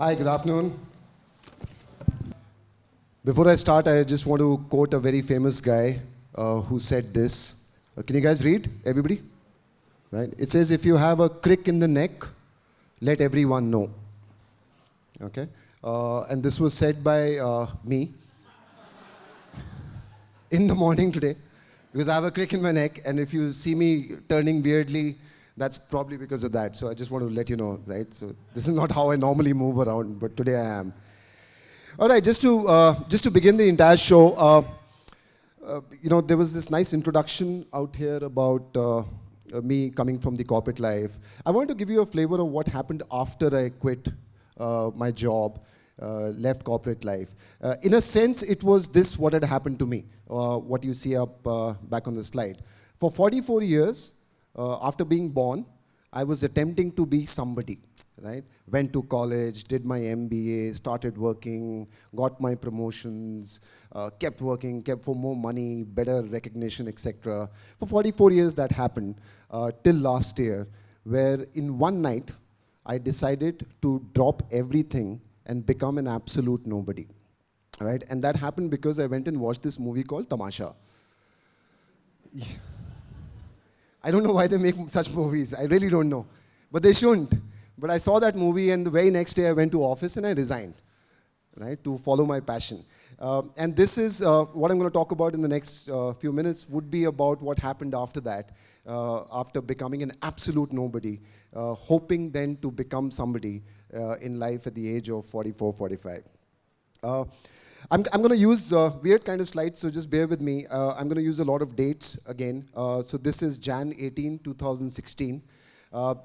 Hi, good afternoon. Before I start, I just want to quote a very famous guy who said this. Can you guys read, everybody? Right? It says, if you have a crick in the neck, let everyone know. Okay? And this was said by me in the morning today, because I have a crick in my neck, and if you see me turning weirdly, that's probably because of that. So I just want to let you know, right? So this is not how I normally move around, but today I am. All right, just to begin the entire show, there was this nice introduction out here about me coming from the corporate life. I want to give you a flavor of what happened after I quit my job, left corporate life. In a sense, it was this what had happened to me, what you see up back on the slide. For 44 years, after being born, I was attempting to be somebody, right? Went to college, did my MBA, started working, got my promotions, kept working, kept for more money, better recognition, etc. For 44 years that happened, till last year, where in one night, I decided to drop everything and become an absolute nobody, right? And that happened because I went and watched this movie called Tamasha. Yeah. I don't know why they make such movies. I really don't know. But they shouldn't. But I saw that movie, and the very next day I went to office and I resigned, right, to follow my passion. And this is what I'm going to talk about in the next few minutes would be about what happened after that, after becoming an absolute nobody, hoping then to become somebody in life at the age of 44, 45. I'm going to use weird kind of slides, so just bear with me. I'm going to use a lot of dates again. So this is Jan 18, 2016.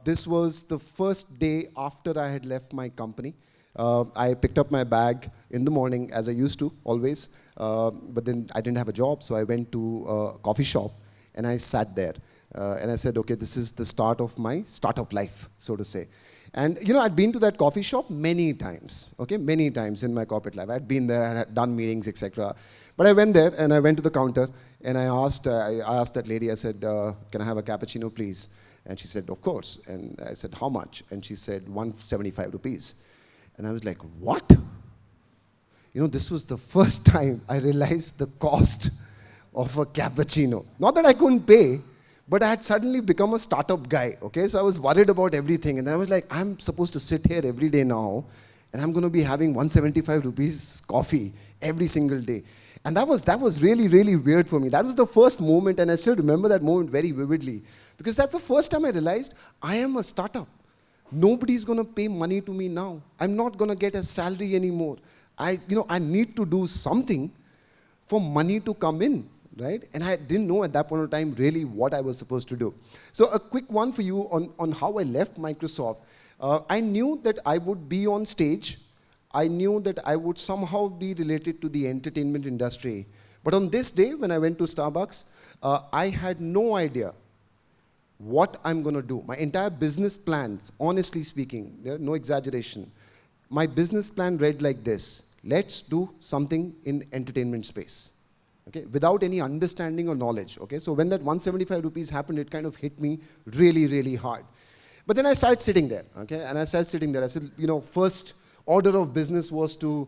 This was the first day after I had left my company. I picked up my bag in the morning, as I used to, always. But then I didn't have a job, so I went to a coffee shop, and I sat there. And I said, okay, this is the start of my startup life, so to say. And I'd been to that coffee shop many times, okay, many times in my corporate life. I'd been there, I had done meetings, etc. But I went there, and I went to the counter, and I asked that lady, I said, can I have a cappuccino, please? And she said, of course. And I said, how much? And she said, 175 rupees. And I was like, what? This was the first time I realized the cost of a cappuccino. Not that I couldn't pay, but I had suddenly become a startup guy, okay? So I was worried about everything. And I was like, I'm supposed to sit here every day now, and I'm going to be having 175 rupees coffee every single day. And that was really, really weird for me. That was the first moment, and I still remember that moment very vividly. Because that's the first time I realized I am a startup. Nobody's going to pay money to me now. I'm not going to get a salary anymore. I need to do something for money to come in. Right? And I didn't know at that point of time really what I was supposed to do. So a quick one for you on how I left Microsoft. I knew that I would be on stage. I knew that I would somehow be related to the entertainment industry. But on this day, when I went to Starbucks, I had no idea what I'm going to do. My entire business plans, honestly speaking, no exaggeration, my business plan read like this: let's do something in entertainment space. Okay, without any understanding or knowledge. Okay, so when that 175 rupees happened, it kind of hit me really, really hard. But then I started sitting there. Okay, and I started sitting there. I said, first order of business was to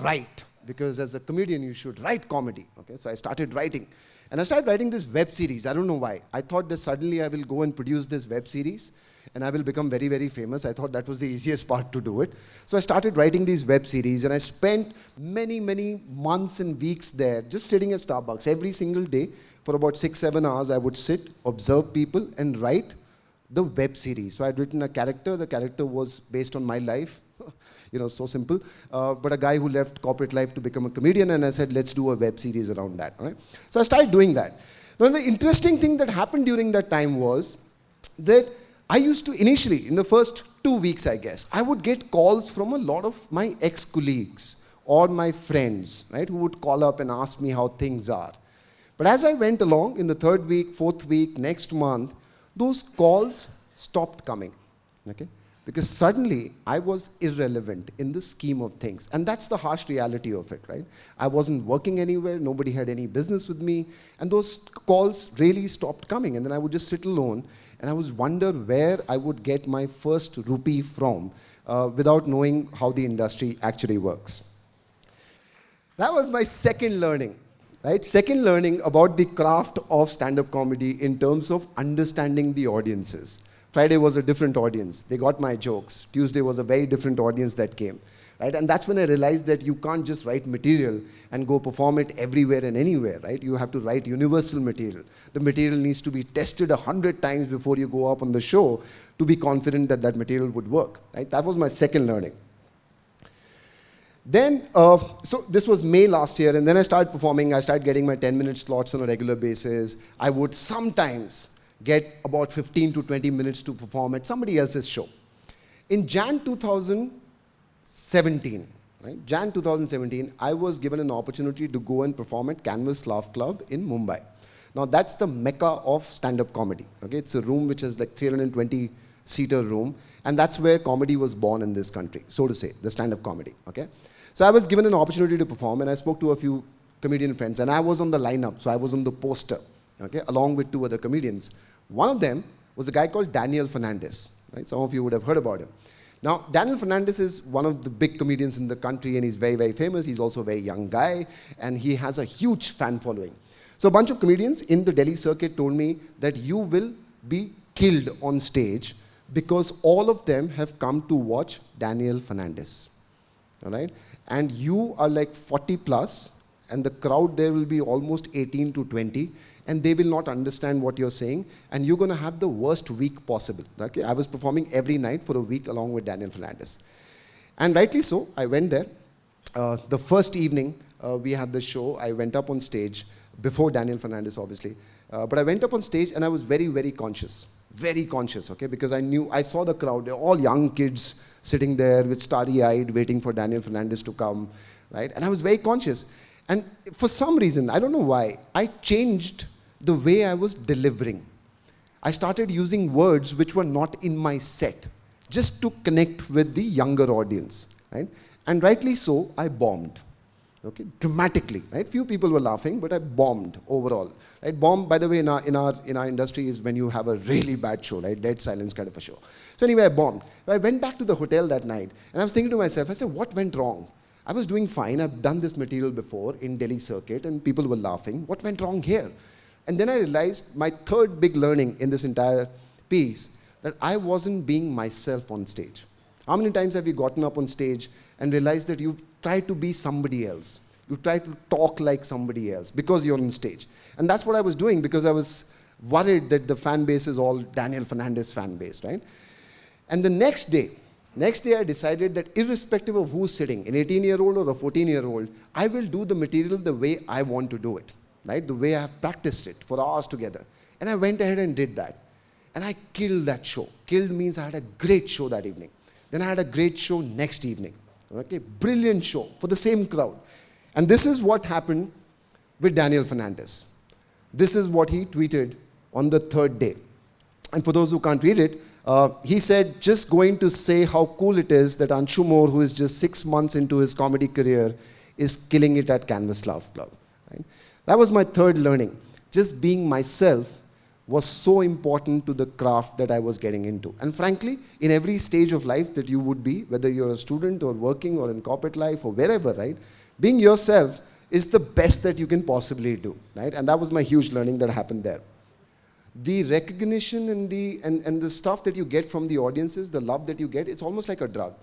write, because as a comedian, you should write comedy. Okay, so I started writing, and I started writing this web series. I don't know why. I thought that suddenly I will go and produce this web series, and I will become very, very famous. I thought that was the easiest part to do it. So I started writing these web series, and I spent many, many months and weeks there, just sitting at Starbucks every single day for about 6-7 hours. I would sit, observe people, and write the web series. So I'd written a character. The character was based on my life, so simple. But a guy who left corporate life to become a comedian, and I said, let's do a web series around that. All right? So I started doing that. Now, the interesting thing that happened during that time was that I used to, initially, in the first 2 weeks, I guess, I would get calls from a lot of my ex-colleagues or my friends, right, who would call up and ask me how things are. But as I went along, in the 3rd week, 4th week, next month, those calls stopped coming, okay? Because suddenly, I was irrelevant in the scheme of things. And that's the harsh reality of it, right? I wasn't working anywhere, nobody had any business with me, and those calls really stopped coming. And then I would just sit alone, and I would wonder where I would get my first rupee from without knowing how the industry actually works. That was my second learning, right? Second learning about the craft of stand-up comedy in terms of understanding the audiences. Friday was a different audience. They got my jokes. Tuesday was a very different audience that came, right? And that's when I realized that you can't just write material and go perform it everywhere and anywhere, right? You have to write universal material. The material needs to be tested 100 times before you go up on the show to be confident that that material would work, right? That was my second learning. Then, so this was May last year, and then I started performing. I started getting my 10-minute slots on a regular basis. I would sometimes get about 15 to 20 minutes to perform at somebody else's show. In Jan 2017, right, Jan 2017, I was given an opportunity to go and perform at Canvas Laugh Club in Mumbai. Now, that's the mecca of stand-up comedy. Okay? It's a room which is like 320-seater room, and that's where comedy was born in this country, so to say, the stand-up comedy. Okay? So I was given an opportunity to perform, and I spoke to a few comedian friends, and I was on the lineup, so I was on the poster, okay, along with two other comedians. One of them was a guy called Daniel Fernandez. Right? Some of you would have heard about him. Now, Daniel Fernandez is one of the big comedians in the country, and he's very, very famous. He's also a very young guy, and he has a huge fan following. So a bunch of comedians in the Delhi circuit told me that you will be killed on stage because all of them have come to watch Daniel Fernandez. All right? And you are like 40 plus, and the crowd there will be almost 18 to 20, and they will not understand what you're saying, and you're going to have the worst week possible. Okay? I was performing every night for a week along with Daniel Fernandez. And rightly so, I went there. The first evening we had the show, I went up on stage, before Daniel Fernandez obviously, but I went up on stage and I was very, very conscious. Very conscious, okay, because I saw the crowd, they're all young kids sitting there with starry-eyed waiting for Daniel Fernandez to come, right? And I was very conscious. And for some reason, I don't know why, I changed the way I was delivering. I started using words which were not in my set, just to connect with the younger audience, right? And rightly so, I bombed. Okay, dramatically, right? Few people were laughing, but I bombed overall. Right? Bomb, by the way, in our industry is when you have a really bad show, right? Dead silence kind of a show. So anyway, I bombed. I went back to the hotel that night, and I was thinking to myself, I said, what went wrong? I was doing fine. I've done this material before in Delhi circuit, and people were laughing. What went wrong here? And then I realized my third big learning in this entire piece, that I wasn't being myself on stage. How many times have you gotten up on stage and realized that you try to be somebody else? You try to talk like somebody else because you're on stage. And that's what I was doing, because I was worried that the fan base is all Daniel Fernandez fan base, right? And the next day I decided that irrespective of who's sitting, an 18-year-old or a 14-year-old, I will do the material the way I want to do it, right? The way I have practiced it for hours together. And I went ahead and did that. And I killed that show. Killed means I had a great show that evening. Then I had a great show next evening. Okay, brilliant show for the same crowd. And this is what happened with Daniel Fernandez. This is what he tweeted on the third day. And for those who can't read it, he said, just going to say how cool it is that Anshu Mor, who is just 6 months into his comedy career, is killing it at Canvas Laugh Club. Right? That was my third learning. Just being myself was so important to the craft that I was getting into. And frankly, in every stage of life that you would be, whether you're a student or working or in corporate life or wherever, right? Being yourself is the best that you can possibly do, right? And that was my huge learning that happened there. The recognition and the stuff that you get from the audiences, the love that you get, it's almost like a drug,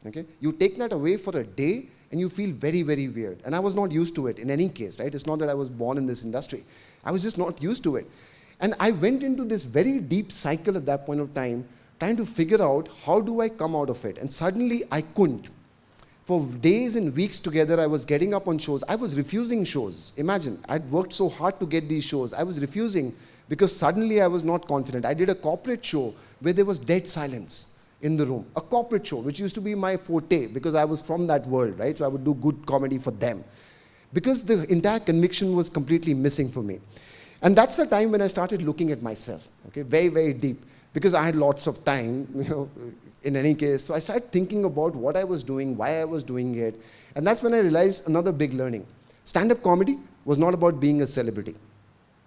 okay? You take that away for a day and you feel very, very weird. And I was not used to it in any case, right? It's not that I was born in this industry. I was just not used to it. And I went into this very deep cycle at that point of time, trying to figure out how do I come out of it. And suddenly I couldn't. For days and weeks together, I was getting up on shows. I was refusing shows. Imagine, I'd worked so hard to get these shows. I was refusing because suddenly I was not confident. I did a corporate show where there was dead silence in the room. A corporate show, which used to be my forte because I was from that world, right? So I would do good comedy for them. Because the entire conviction was completely missing for me. And that's the time when I started looking at myself, okay? Very, very deep. Because I had lots of time, in any case. So I started thinking about what I was doing, why I was doing it. And that's when I realized another big learning. Stand-up comedy was not about being a celebrity.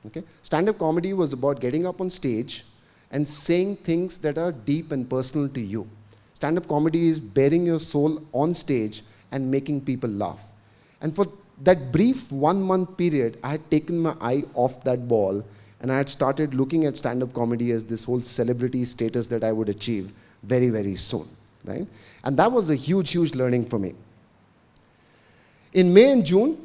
Okay? Stand-up comedy was about getting up on stage and saying things that are deep and personal to you. Stand-up comedy is bearing your soul on stage and making people laugh. And for that brief 1 month period, I had taken my eye off that ball and I had started looking at stand-up comedy as this whole celebrity status that I would achieve very, very soon, right? And that was a huge, huge learning for me. In May and June,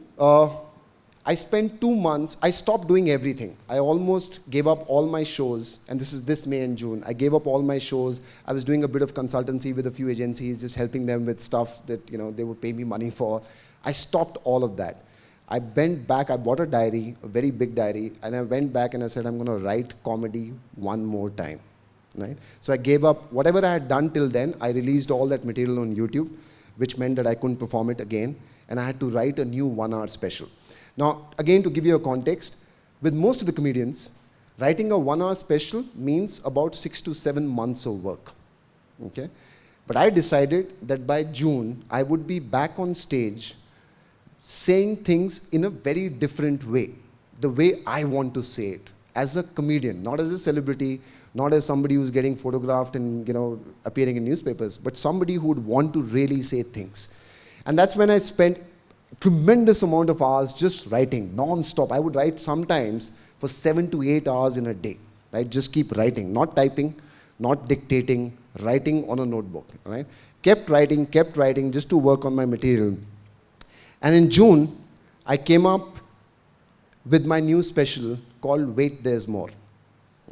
I spent 2 months, I stopped doing everything. I almost gave up all my shows, and this is this May and June. I gave up all my shows. I was doing a bit of consultancy with a few agencies, just helping them with stuff that they would pay me money for. I stopped all of that. I bent back, I bought a diary, a very big diary, and I went back and I said, I'm going to write comedy one more time, right? So I gave up whatever I had done till then. I released all that material on YouTube, which meant that I couldn't perform it again, and I had to write a new 1-hour special. Now, again, to give you a context, with most of the comedians, writing a 1-hour special means about 6 to 7 months of work, okay? But I decided that by June, I would be back on stage saying things in a very different way, the way I want to say it, as a comedian, not as a celebrity, not as somebody who's getting photographed and appearing in newspapers, but somebody who would want to really say things. And that's when I spent tremendous amount of hours just writing, non-stop. I would write sometimes for 7 to 8 hours in a day, right? Just keep writing, not typing, not dictating, writing on a notebook, right? Kept writing just to work on my material. And in June, I came up with my new special called Wait, There's More,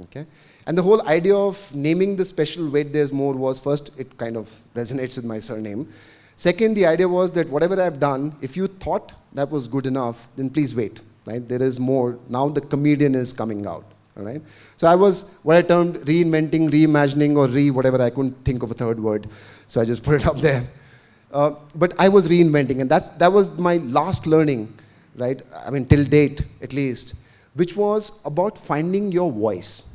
okay? And the whole idea of naming the special Wait, There's More was, first, it kind of resonates with my surname. Second, the idea was that whatever I've done, if you thought that was good enough, then please wait, right? There is more. Now the comedian is coming out, all right? So I was what I termed reinventing, reimagining, or whatever. I couldn't think of a third word, so I just put it up there. But I was reinventing, and that was my last learning, right? I mean, till date, at least, which was about finding your voice.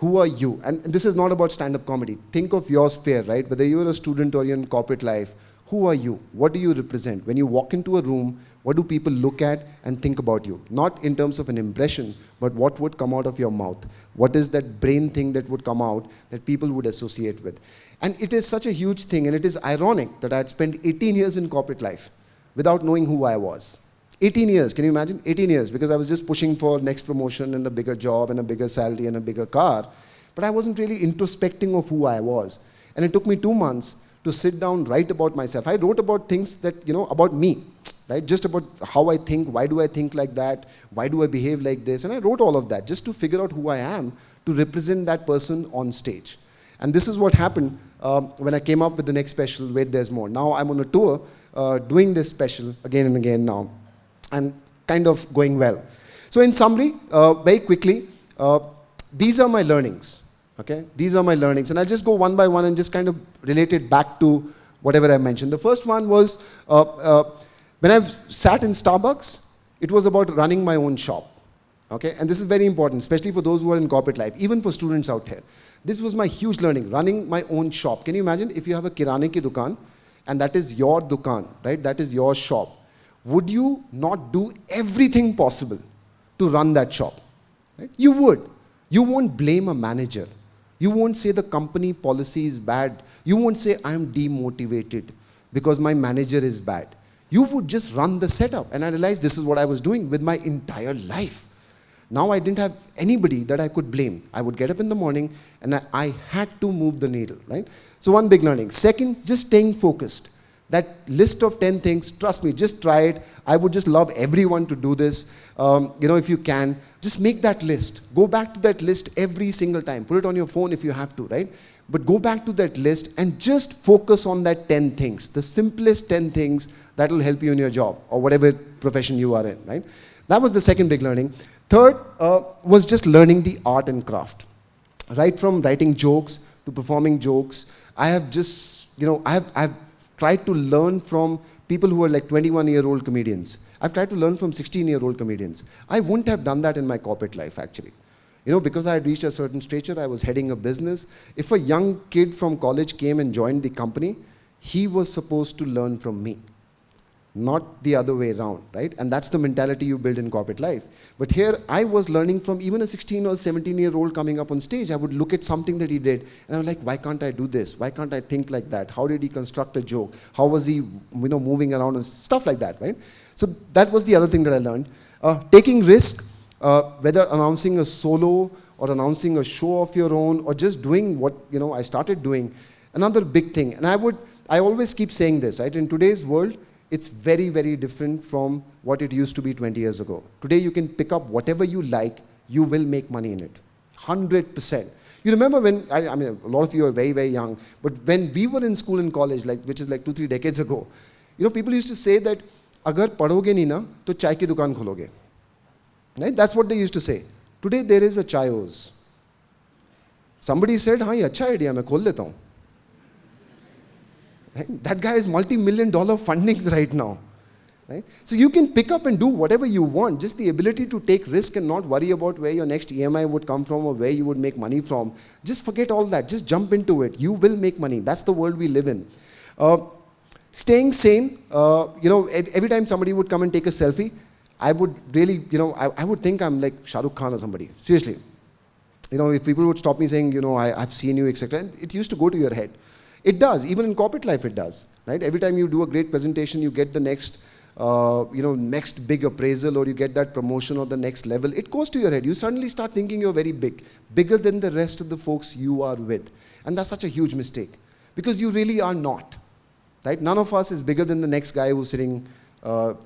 Who are you? And this is not about stand-up comedy. Think of your sphere, right? Whether you're a student or you're in corporate life, who are you? What do you represent? When you walk into a room, what do people look at and think about you? Not in terms of an impression, but what would come out of your mouth? What is that brain thing that would come out that people would associate with? And it is such a huge thing, and it is ironic that I had spent 18 years in corporate life without knowing who I was. 18 years, can you imagine? 18 years, because I was just pushing for next promotion and a bigger job and a bigger salary and a bigger car. But I wasn't really introspecting of who I was. And it took me 2 months to sit down, write about myself. I wrote about things that, about me, right? Just about how I think, why do I think like that, why do I behave like this, and I wrote all of that just to figure out who I am, to represent that person on stage. And this is what happened when I came up with the next special, Wait, There's More. Now I'm on a tour doing this special again and again now, and kind of going well. So in summary, very quickly, these are my learnings. Okay, these are my learnings, and I'll just go one by one and just kind of relate it back to whatever I mentioned. The first one was when I sat in Starbucks, it was about running my own shop. Okay, and this is very important, especially for those who are in corporate life, even for students out here. This was my huge learning, running my own shop. Can you imagine if you have a kirane ki dukaan, and that is your dukaan, right? That is your shop. Would you not do everything possible to run that shop? Right? You would. You won't blame a manager. You won't say the company policy is bad. You won't say I'm demotivated because my manager is bad. You would just run the setup. And I realized this is what I was doing with my entire life. Now I didn't have anybody that I could blame. I would get up in the morning and I had to move the needle, right? So one big learning. Second, just staying focused. That list of 10 things, trust me, just try it. I would just love everyone to do this. If you can, just make that list. Go back to that list every single time. Put it on your phone if you have to, right? But go back to that list and just focus on that 10 things, the simplest 10 things that will help you in your job or whatever profession you are in, right? That was the second big learning. Third was just learning the art and craft. Right from writing jokes to performing jokes, I have just, I've tried to learn from people who are like 21-year-old comedians. I've tried to learn from 16-year-old comedians. I wouldn't have done that in my corporate life, actually. Because I had reached a certain stature, I was heading a business. If a young kid from college came and joined the company, he was supposed to learn from me. not the other way around, right? And that's the mentality you build in corporate life. But here, I was learning from even a 16 or 17-year-old coming up on stage. I would look at something that he did, and I was like, why can't I do this? Why can't I think like that? How did he construct a joke? How was he, moving around and stuff like that, right? So that was the other thing that I learned. Taking risk, whether announcing a solo or announcing a show of your own, or just doing what I started doing. Another big thing, and I always keep saying this, right? In today's world, it's very, very different from what it used to be 20 years ago. Today, you can pick up whatever you like, you will make money in it. 100%. You remember when, I mean, a lot of you are very, very young, but when we were in school and college, which is like 2-3 decades ago, people used to say that, agar padhoge nahi na, to chai ki dukaan khologe. Right? That's what they used to say. Today, there is a chayos. Somebody said, हाँ, ये अच्छा idea, मैं खोल लेता हूँ. Right? That guy is multi-million-dollar fundings right now. Right? So you can pick up and do whatever you want. Just the ability to take risk and not worry about where your next EMI would come from or where you would make money from. Just forget all that. Just jump into it. You will make money. That's the world we live in. Staying sane. Every time somebody would come and take a selfie, I would really, I would think I'm like Shah Rukh Khan or somebody. Seriously. If people would stop me saying, I've seen you, etc., it used to go to your head. It does. Even in corporate life, it does. Right? Every time you do a great presentation, you get the next, next big appraisal, or you get that promotion or the next level. It goes to your head. You suddenly start thinking you're very big, bigger than the rest of the folks you are with. And that's such a huge mistake, because you really are not. Right? None of us is bigger than the next guy who's sitting,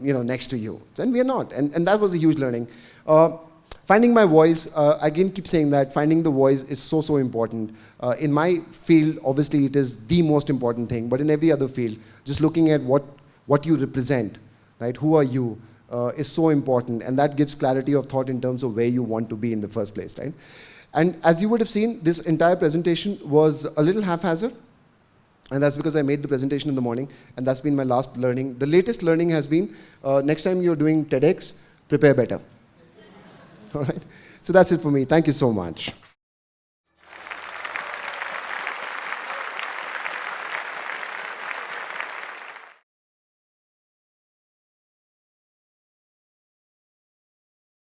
next to you. And we are not. And that was a huge learning. Finding my voice, again keep saying that, finding the voice is so, so important. In my field, obviously it is the most important thing, but in every other field, just looking at what you represent, right? Who are you, is so important, and that gives clarity of thought in terms of where you want to be in the first place, right? And as you would have seen, this entire presentation was a little haphazard, and that's because I made the presentation in the morning, and that's been my last learning. The latest learning has been, next time you're doing TEDx, prepare better. All right? So that's it for me. Thank you so much.